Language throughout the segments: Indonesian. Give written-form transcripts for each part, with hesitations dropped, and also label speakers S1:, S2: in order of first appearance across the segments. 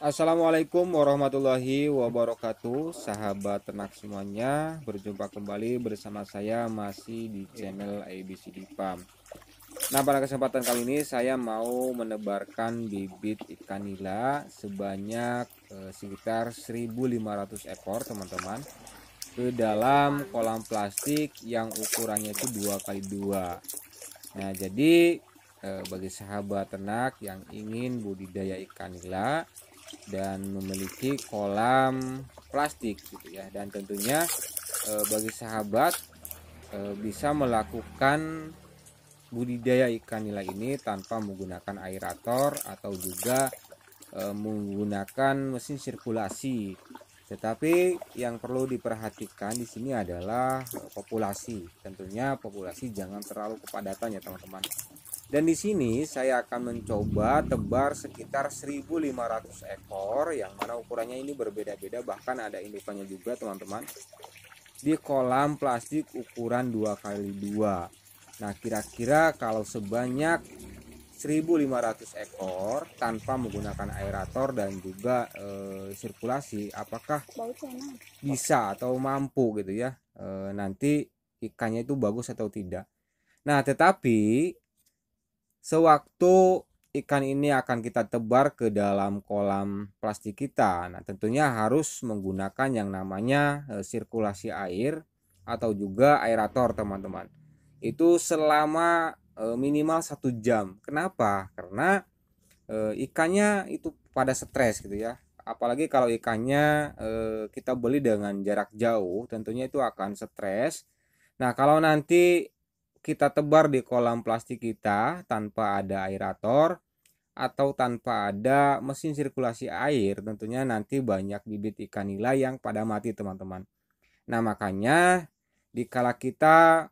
S1: Assalamualaikum warahmatullahi wabarakatuh, sahabat ternak semuanya. Berjumpa kembali bersama saya masih di channel ABCD Farm. Nah, pada kesempatan kali ini saya mau menebarkan bibit ikan nila sebanyak sekitar 1.500 ekor, teman-teman, ke dalam kolam plastik yang ukurannya itu 2x2. Nah, jadi bagi sahabat ternak yang ingin budidaya ikan nila dan memiliki kolam plastik gitu ya, dan tentunya bagi sahabat bisa melakukan budidaya ikan nila ini tanpa menggunakan aerator atau juga menggunakan mesin sirkulasi. Tetapi yang perlu diperhatikan di sini adalah populasi. Tentunya populasi jangan terlalu kepadatan ya teman-teman. Dan di sini saya akan mencoba tebar sekitar 1.500 ekor yang mana ukurannya ini berbeda-beda, bahkan ada indukannya juga teman-teman, di kolam plastik ukuran 2x2. Nah, kira-kira kalau sebanyak 1.500 ekor tanpa menggunakan aerator dan juga sirkulasi, apakah bisa atau mampu gitu ya, nanti ikannya itu bagus atau tidak. Nah, tetapi sewaktu ikan ini akan kita tebar ke dalam kolam plastik kita, nah tentunya harus menggunakan yang namanya sirkulasi air atau juga aerator, teman-teman. Itu selama minimal 1 jam. Kenapa? Karena ikannya itu pada stres gitu ya. Apalagi kalau ikannya kita beli dengan jarak jauh, tentunya itu akan stres. Nah, kalau nanti kita tebar di kolam plastik kita tanpa ada aerator atau tanpa ada mesin sirkulasi air, tentunya nanti banyak bibit ikan nila yang pada mati, teman-teman. Nah, makanya dikala kita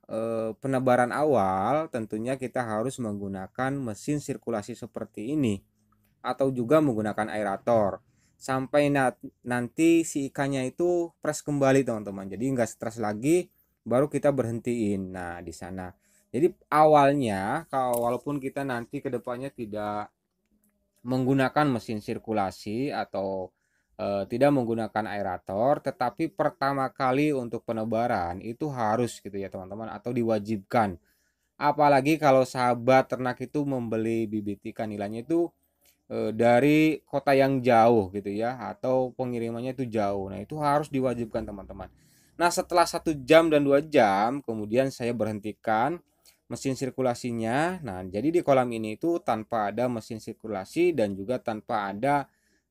S1: penebaran awal, tentunya kita harus menggunakan mesin sirkulasi seperti ini atau juga menggunakan aerator sampai nanti si ikannya itu fresh kembali, teman-teman. Jadi nggak stres lagi, baru kita berhentiin. Nah, di sana. Jadi awalnya kalau walaupun kita nanti kedepannya tidak menggunakan mesin sirkulasi atau tidak menggunakan aerator, tetapi pertama kali untuk penebaran itu harus gitu ya teman-teman, atau diwajibkan. Apalagi kalau sahabat ternak itu membeli bibit ikan nilainya itu dari kota yang jauh gitu ya, atau pengirimannya itu jauh. Nah, itu harus diwajibkan teman-teman. Nah, setelah 1 jam dan 2 jam kemudian saya berhentikan mesin sirkulasinya. Nah, jadi di kolam ini itu tanpa ada mesin sirkulasi dan juga tanpa ada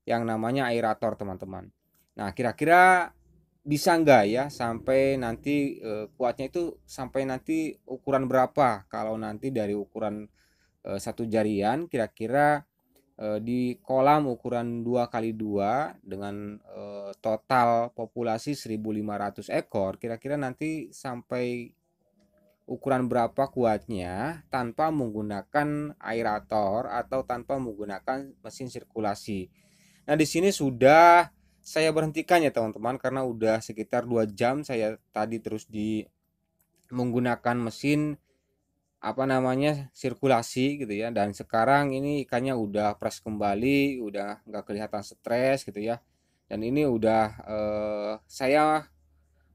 S1: yang namanya aerator, teman-teman. Nah, kira-kira bisa nggak ya sampai nanti kuatnya itu sampai nanti ukuran berapa? Kalau nanti dari ukuran 1 jarian, kira-kira di kolam ukuran 2x2 dengan total populasi 1.500 ekor, kira-kira nanti sampai ukuran berapa kuatnya tanpa menggunakan aerator atau tanpa menggunakan mesin sirkulasi. Nah, di sini sudah saya berhentikan ya teman-teman, karena udah sekitar 2 jam saya tadi terus di menggunakan mesin sirkulasi gitu ya, dan sekarang ini ikannya udah fresh kembali, udah nggak kelihatan stres gitu ya. Dan ini udah saya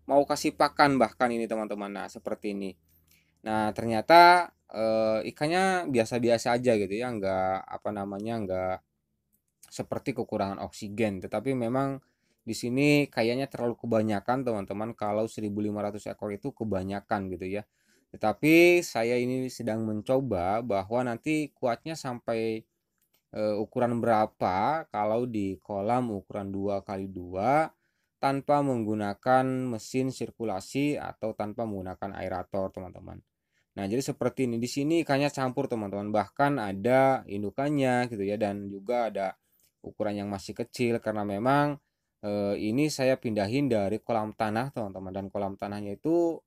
S1: mau kasih pakan bahkan ini teman-teman. Nah, seperti ini. Nah, ternyata ikannya biasa-biasa aja gitu ya, nggak seperti kekurangan oksigen, tetapi memang di sini kayaknya terlalu kebanyakan teman-teman, kalau 1.500 ekor itu kebanyakan gitu ya. Tetapi saya ini sedang mencoba bahwa nanti kuatnya sampai ukuran berapa kalau di kolam ukuran 2x2 tanpa menggunakan mesin sirkulasi atau tanpa menggunakan aerator, teman-teman. Nah, jadi seperti ini. Di sini ikannya campur, teman-teman. Bahkan ada indukannya gitu ya, dan juga ada ukuran yang masih kecil karena memang ini saya pindahin dari kolam tanah, teman-teman, dan kolam tanahnya itu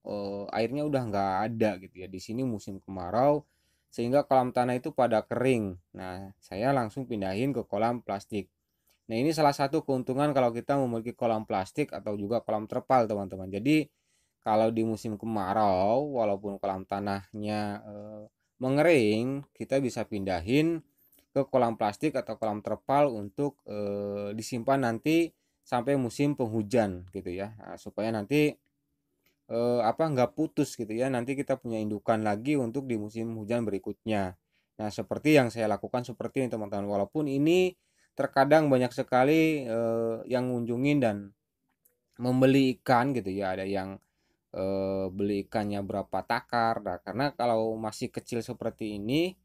S1: airnya udah nggak ada gitu ya. Di sini musim kemarau sehingga kolam tanah itu pada kering. Nah, saya langsung pindahin ke kolam plastik. Nah, ini salah satu keuntungan kalau kita memiliki kolam plastik atau juga kolam terpal, teman-teman. Jadi kalau di musim kemarau walaupun kolam tanahnya mengering, kita bisa pindahin ke kolam plastik atau kolam terpal untuk disimpan nanti sampai musim penghujan gitu ya. Nah, supaya nanti nggak putus gitu ya. Nanti kita punya indukan lagi untuk di musim hujan berikutnya. Nah, seperti yang saya lakukan seperti ini teman-teman. Walaupun ini terkadang banyak sekali yang ngunjungin dan membeli ikan gitu ya. Ada yang beli ikannya berapa takar. Nah, karena kalau masih kecil seperti ini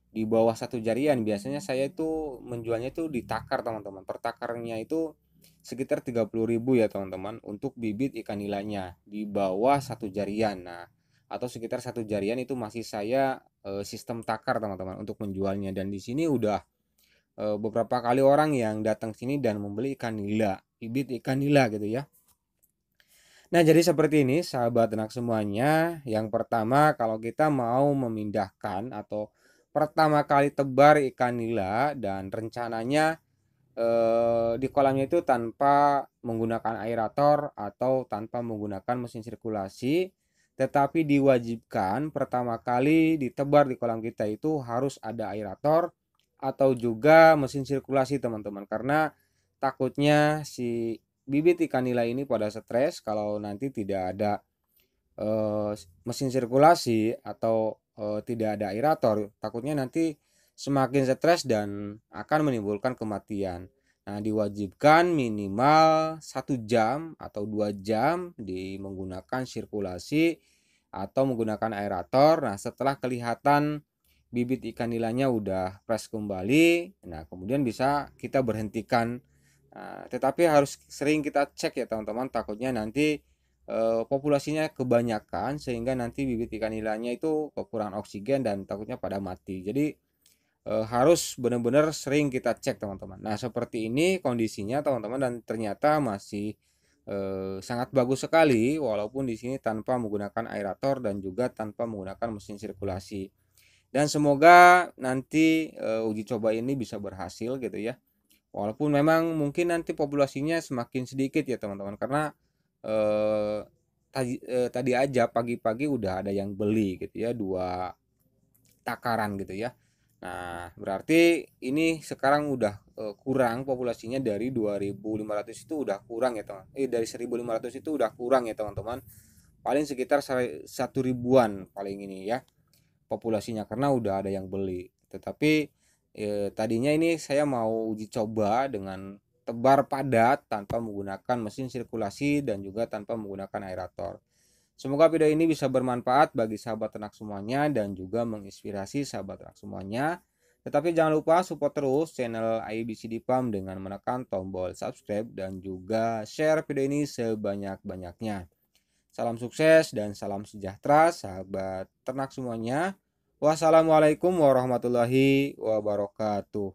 S1: di bawah satu jarian biasanya saya itu menjualnya itu di takar teman-teman. Per takarnya itu sekitar 30.000 ya teman-teman untuk bibit ikan nilainya di bawah satu jarian. Nah, atau sekitar satu jarian itu masih saya sistem takar teman-teman untuk menjualnya. Dan di sini udah beberapa kali orang yang datang sini dan membeli ikan nila, bibit ikan nila gitu ya. Nah, jadi seperti ini sahabat ternak semuanya. Yang pertama, kalau kita mau memindahkan atau pertama kali tebar ikan nila dan rencananya di kolamnya itu tanpa menggunakan aerator atau tanpa menggunakan mesin sirkulasi, tetapi diwajibkan pertama kali ditebar di kolam kita itu harus ada aerator atau juga mesin sirkulasi teman-teman, karena takutnya si bibit ikan nila ini pada stres kalau nanti tidak ada mesin sirkulasi atau tidak ada aerator, takutnya nanti semakin stres dan akan menimbulkan kematian. Nah, diwajibkan minimal 1 jam atau 2 jam menggunakan sirkulasi atau menggunakan aerator. Nah, setelah kelihatan bibit ikan nilainya udah fresh kembali, nah kemudian bisa kita berhentikan. Nah, tetapi harus sering kita cek ya teman-teman, takutnya nanti populasinya kebanyakan sehingga nanti bibit ikan nilainya itu kekurangan oksigen dan takutnya pada mati. Jadi harus benar-benar sering kita cek teman-teman. Nah, seperti ini kondisinya teman-teman dan ternyata masih sangat bagus sekali walaupun di sini tanpa menggunakan aerator dan juga tanpa menggunakan mesin sirkulasi. Dan semoga nanti uji coba ini bisa berhasil gitu ya. Walaupun memang mungkin nanti populasinya semakin sedikit ya teman-teman, karena tadi aja pagi-pagi udah ada yang beli gitu ya, 2 takaran gitu ya. Nah, berarti ini sekarang udah kurang populasinya dari 2.500 itu udah kurang ya teman. Dari 1.500 itu udah kurang ya teman-teman. Paling sekitar 1.000-an paling ini ya populasinya, karena udah ada yang beli. Tetapi tadinya ini saya mau uji coba dengan tebar padat tanpa menggunakan mesin sirkulasi dan juga tanpa menggunakan aerator. Semoga video ini bisa bermanfaat bagi sahabat ternak semuanya dan juga menginspirasi sahabat ternak semuanya. Tetapi jangan lupa support terus channel IBCD Farm dengan menekan tombol subscribe dan juga share video ini sebanyak-banyaknya. Salam sukses dan salam sejahtera sahabat ternak semuanya. Wassalamualaikum warahmatullahi wabarakatuh.